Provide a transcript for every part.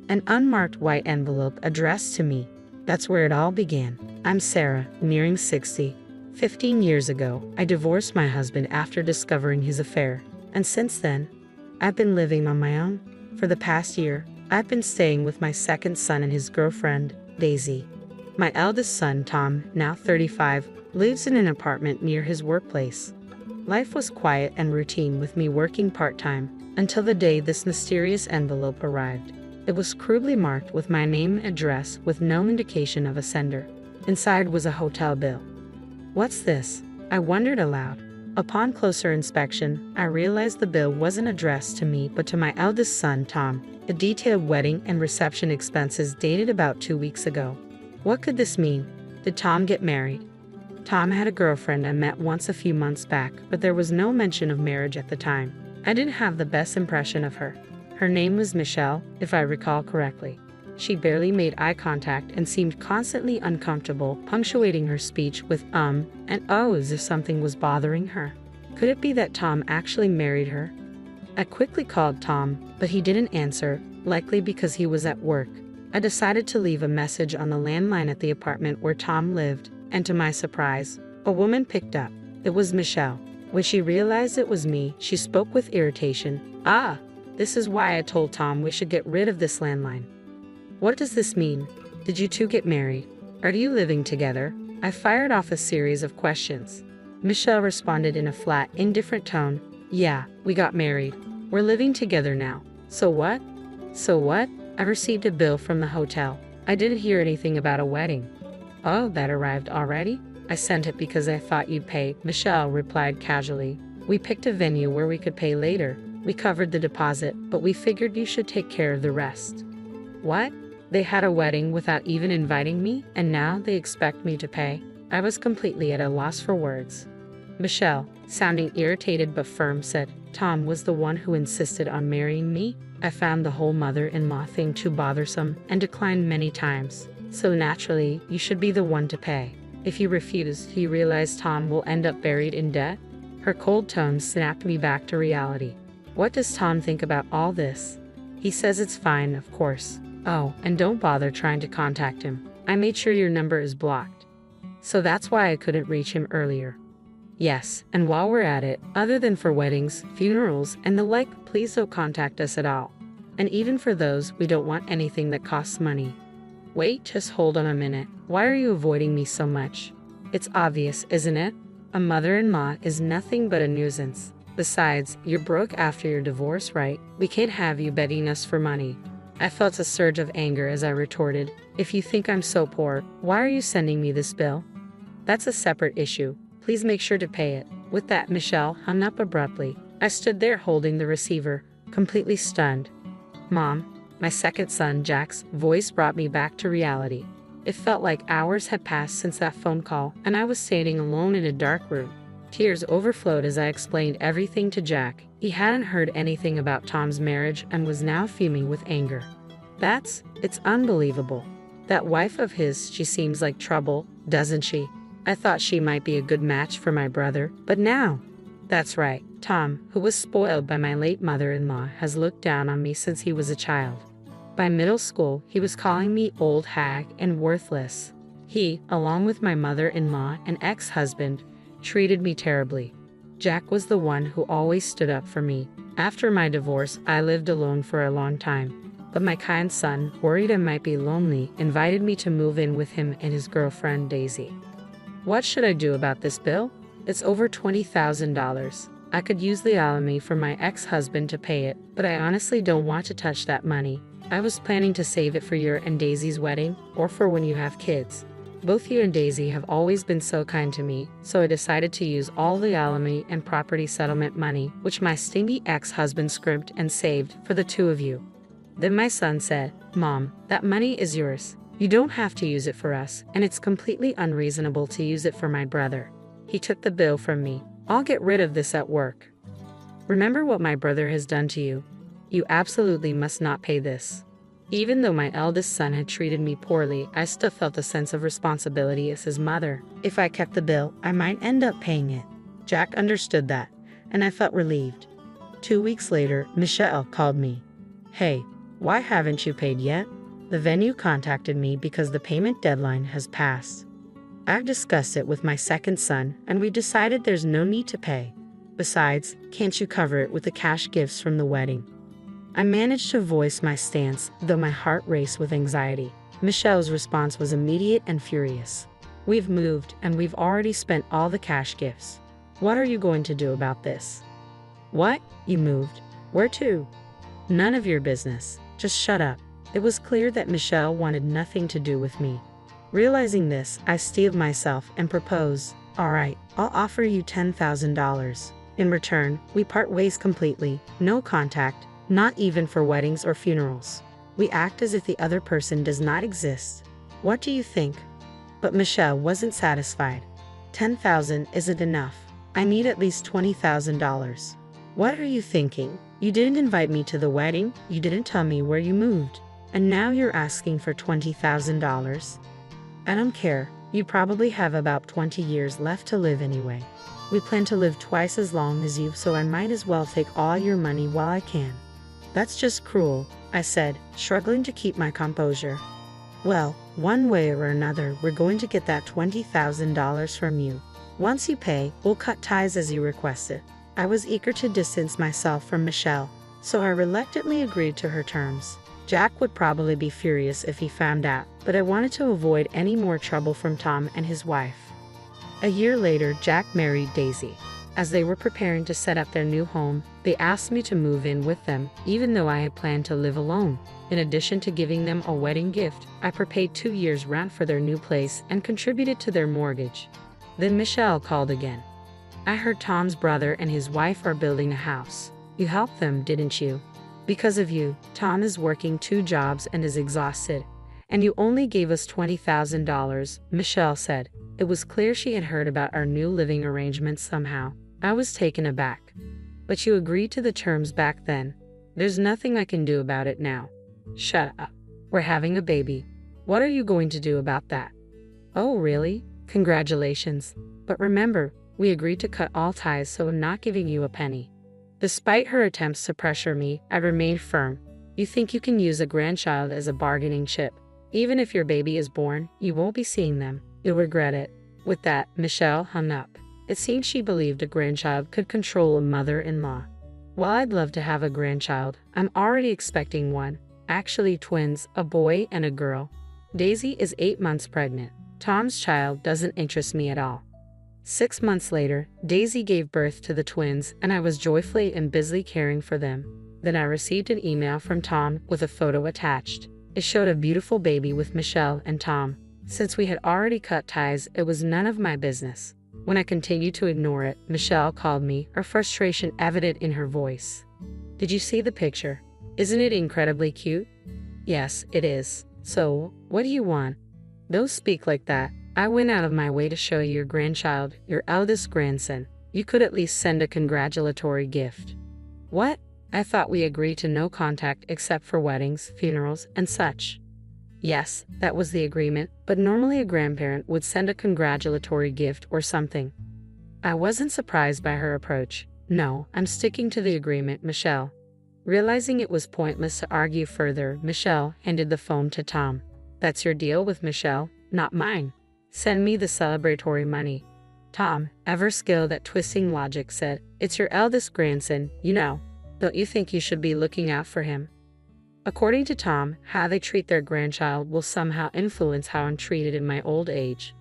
An unmarked white envelope addressed to me. That's where it all began. I'm Sarah, nearing 60. 15 years ago, I divorced my husband after discovering his affair. And since then, I've been living on my own. For the past year, I've been staying with my second son and his girlfriend, Daisy. My eldest son, Tom, now 35, lives in an apartment near his workplace. Life was quiet and routine with me working part-time, until the day this mysterious envelope arrived. It was crudely marked with my name and address with no indication of a sender. Inside was a hotel bill. What's this? I wondered aloud. Upon closer inspection, I realized the bill wasn't addressed to me but to my eldest son, Tom. It detailed wedding and reception expenses dated about 2 weeks ago. What could this mean? Did Tom get married? Tom had a girlfriend I met once a few months back, but there was no mention of marriage at the time. I didn't have the best impression of her. Her name was Michelle, if I recall correctly. She barely made eye contact and seemed constantly uncomfortable, punctuating her speech with and oh as if something was bothering her. Could it be that Tom actually married her? I quickly called Tom, but he didn't answer, likely because he was at work. I decided to leave a message on the landline at the apartment where Tom lived, and to my surprise, a woman picked up. It was Michelle. When she realized it was me, she spoke with irritation. This is why I told Tom we should get rid of this landline. What does this mean? Did you two get married? Are you living together? I fired off a series of questions. Michelle responded in a flat, indifferent tone. Yeah, we got married. We're living together now. So what? So what? I received a bill from the hotel. I didn't hear anything about a wedding. Oh, that arrived already? I sent it because I thought you'd pay, Michelle replied casually. We picked a venue where we could pay later. We covered the deposit, but we figured you should take care of the rest. What? They had a wedding without even inviting me, and now they expect me to pay? I was completely at a loss for words. Michelle, sounding irritated but firm, said, Tom was the one who insisted on marrying me. I found the whole mother-in-law thing too bothersome and declined many times. So naturally, you should be the one to pay. If you refuse, you realize Tom will end up buried in debt? Her cold tone snapped me back to reality. What does Tom think about all this? He says it's fine, of course. Oh, and don't bother trying to contact him. I made sure your number is blocked. So that's why I couldn't reach him earlier. Yes, and while we're at it, other than for weddings, funerals, and the like, please don't contact us at all. And even for those, we don't want anything that costs money. Wait, just hold on a minute. Why are you avoiding me so much? It's obvious, isn't it? A mother-in-law is nothing but a nuisance. Besides, you're broke after your divorce, right? We can't have you begging us for money. I felt a surge of anger as I retorted, if you think I'm so poor, why are you sending me this bill? That's a separate issue. Please make sure to pay it. With that, Michelle hung up abruptly. I stood there holding the receiver, completely stunned. Mom, my second son, Jack's voice brought me back to reality. It felt like hours had passed since that phone call, and I was standing alone in a dark room. Tears overflowed as I explained everything to Jack. He hadn't heard anything about Tom's marriage and was now fuming with anger. It's unbelievable. That wife of his, she seems like trouble, doesn't she? I thought she might be a good match for my brother, but now. That's right, Tom, who was spoiled by my late mother-in-law, has looked down on me since he was a child. By middle school, he was calling me old hag and worthless. He, along with my mother-in-law and ex-husband, treated me terribly. Jack was the one who always stood up for me. After my divorce, I lived alone for a long time. But my kind son, worried I might be lonely, invited me to move in with him and his girlfriend, Daisy. What should I do about this bill? It's over $20,000. I could use the alimony for my ex-husband to pay it, but I honestly don't want to touch that money. I was planning to save it for your and Daisy's wedding, or for when you have kids. Both you and Daisy have always been so kind to me, so I decided to use all the alimony and property settlement money, which my stingy ex-husband scrimped and saved, for the two of you. Then my son said, Mom, that money is yours. You don't have to use it for us, and it's completely unreasonable to use it for my brother. He took the bill from me. I'll get rid of this at work. Remember what my brother has done to you. You absolutely must not pay this. Even though my eldest son had treated me poorly, I still felt a sense of responsibility as his mother. If I kept the bill, I might end up paying it. Jack understood that, and I felt relieved. 2 weeks later, Michelle called me. Hey, Why haven't you paid yet? The venue contacted me because the payment deadline has passed. I've discussed it with my second son, and we decided there's no need to pay. Besides, can't you cover it with the cash gifts from the wedding? I managed to voice my stance, though my heart raced with anxiety. Michelle's response was immediate and furious. We've moved, and we've already spent all the cash gifts. What are you going to do about this? What? You moved? Where to? None of your business. Just shut up. It was clear that Michelle wanted nothing to do with me. Realizing this, I steeled myself and proposed, "All right, I'll offer you $10,000. In return, we part ways completely, no contact, not even for weddings or funerals. We act as if the other person does not exist. What do you think?" But Michelle wasn't satisfied. $10,000 isn't enough. I need at least $20,000. What are you thinking? You didn't invite me to the wedding, you didn't tell me where you moved, and now you're asking for $20,000? I don't care. You probably have about 20 years left to live anyway. We plan to live twice as long as you, so I might as well take all your money while I can. That's just cruel, I said, struggling to keep my composure. Well, one way or another, we're going to get that $20,000 from you. Once you pay, we'll cut ties as you requested. I was eager to distance myself from Michelle, so I reluctantly agreed to her terms. Jack would probably be furious if he found out, but I wanted to avoid any more trouble from Tom and his wife. A year later, Jack married Daisy. As they were preparing to set up their new home, they asked me to move in with them, even though I had planned to live alone. In addition to giving them a wedding gift, I prepaid 2 years' rent for their new place and contributed to their mortgage. Then Michelle called again. I heard Tom's brother and his wife are building a house. You helped them, didn't you? Because of you, Tom is working 2 jobs and is exhausted. And you only gave us $20,000, Michelle said. It was clear she had heard about our new living arrangements somehow. I was taken aback. But you agreed to the terms back then. There's nothing I can do about it now. Shut up. We're having a baby. What are you going to do about that? Oh, really? Congratulations. But remember, we agreed to cut all ties, so I'm not giving you a penny. Despite her attempts to pressure me, I remained firm. You think you can use a grandchild as a bargaining chip. Even if your baby is born, you won't be seeing them. You'll regret it. With that, Michelle hung up. It seemed she believed a grandchild could control a mother-in-law. While I'd love to have a grandchild, I'm already expecting one. Actually twins, a boy and a girl. Daisy is 8 months pregnant. Tom's child doesn't interest me at all. 6 months later, Daisy gave birth to the twins, and I was joyfully and busily caring for them. Then I received an email from Tom with a photo attached. It showed a beautiful baby with Michelle and Tom. Since we had already cut ties, it was none of my business. When I continued to ignore it, Michelle called me, her frustration evident in her voice. Did you see the picture? Isn't it incredibly cute? Yes, it is. So, what do you want? Don't speak like that. I went out of my way to show you your grandchild, your eldest grandson. You could at least send a congratulatory gift. What? I thought we agreed to no contact except for weddings, funerals, and such. Yes, that was the agreement, but normally a grandparent would send a congratulatory gift or something. I wasn't surprised by her approach. No, I'm sticking to the agreement, Michelle. Realizing it was pointless to argue further, Michelle handed the phone to Tom. That's your deal with Michelle, not mine. Send me the celebratory money. Tom, ever skilled at twisting logic, said, It's your eldest grandson, you know. Don't you think you should be looking out for him? According to Tom, how they treat their grandchild will somehow influence how I'm treated in my old age.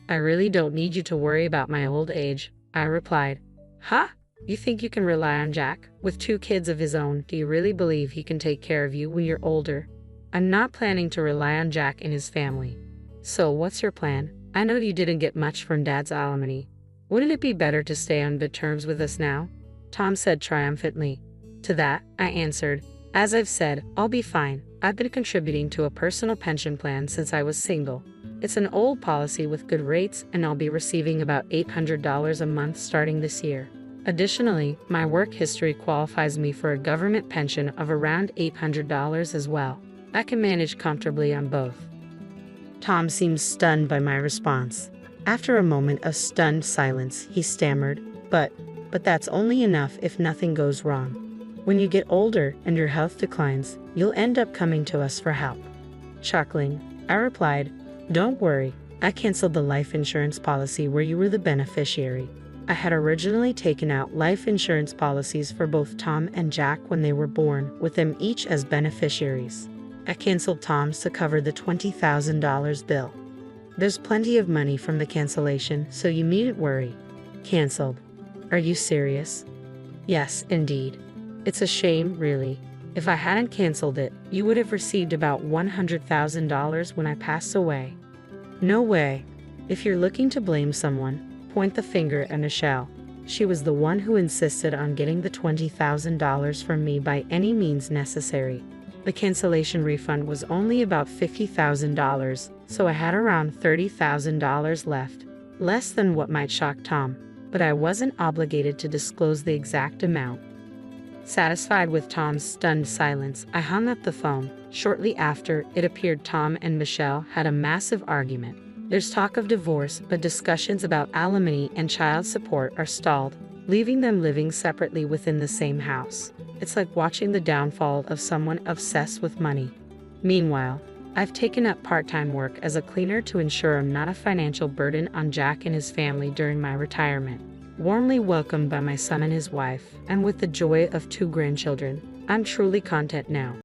I really don't need you to worry about my old age, I replied. Huh? You think you can rely on Jack? With 2 kids of his own, do you really believe he can take care of you when you're older? I'm not planning to rely on Jack and his family. So what's your plan? I know you didn't get much from Dad's alimony. Wouldn't it be better to stay on good terms with us now? Tom said triumphantly. To that, I answered, As I've said, I'll be fine. I've been contributing to a personal pension plan since I was single. It's an old policy with good rates, and I'll be receiving about $800 a month starting this year. Additionally, my work history qualifies me for a government pension of around $800 as well. I can manage comfortably on both. Tom seemed stunned by my response. After a moment of stunned silence, he stammered, But that's only enough if nothing goes wrong. When you get older and your health declines, you'll end up coming to us for help. Chuckling, I replied, "Don't worry, I canceled the life insurance policy where you were the beneficiary." I had originally taken out life insurance policies for both Tom and Jack when they were born, with them each as beneficiaries. I canceled Tom's to cover the $20,000 bill. There's plenty of money from the cancellation, so you needn't worry. Canceled. Are you serious? Yes, indeed. It's a shame, really. If I hadn't canceled it, you would have received about $100,000 when I pass away. No way. If you're looking to blame someone, point the finger at Michelle. She was the one who insisted on getting the $20,000 from me by any means necessary. The cancellation refund was only about $50,000, so I had around $30,000 left. Less than what might shock Tom, but I wasn't obligated to disclose the exact amount. Satisfied with Tom's stunned silence, I hung up the phone. Shortly after, it appeared Tom and Michelle had a massive argument. There's talk of divorce, but discussions about alimony and child support are stalled, leaving them living separately within the same house. It's like watching the downfall of someone obsessed with money. Meanwhile, I've taken up part-time work as a cleaner to ensure I'm not a financial burden on Jack and his family during my retirement. Warmly welcomed by my son and his wife, and with the joy of 2 grandchildren, I'm truly content now.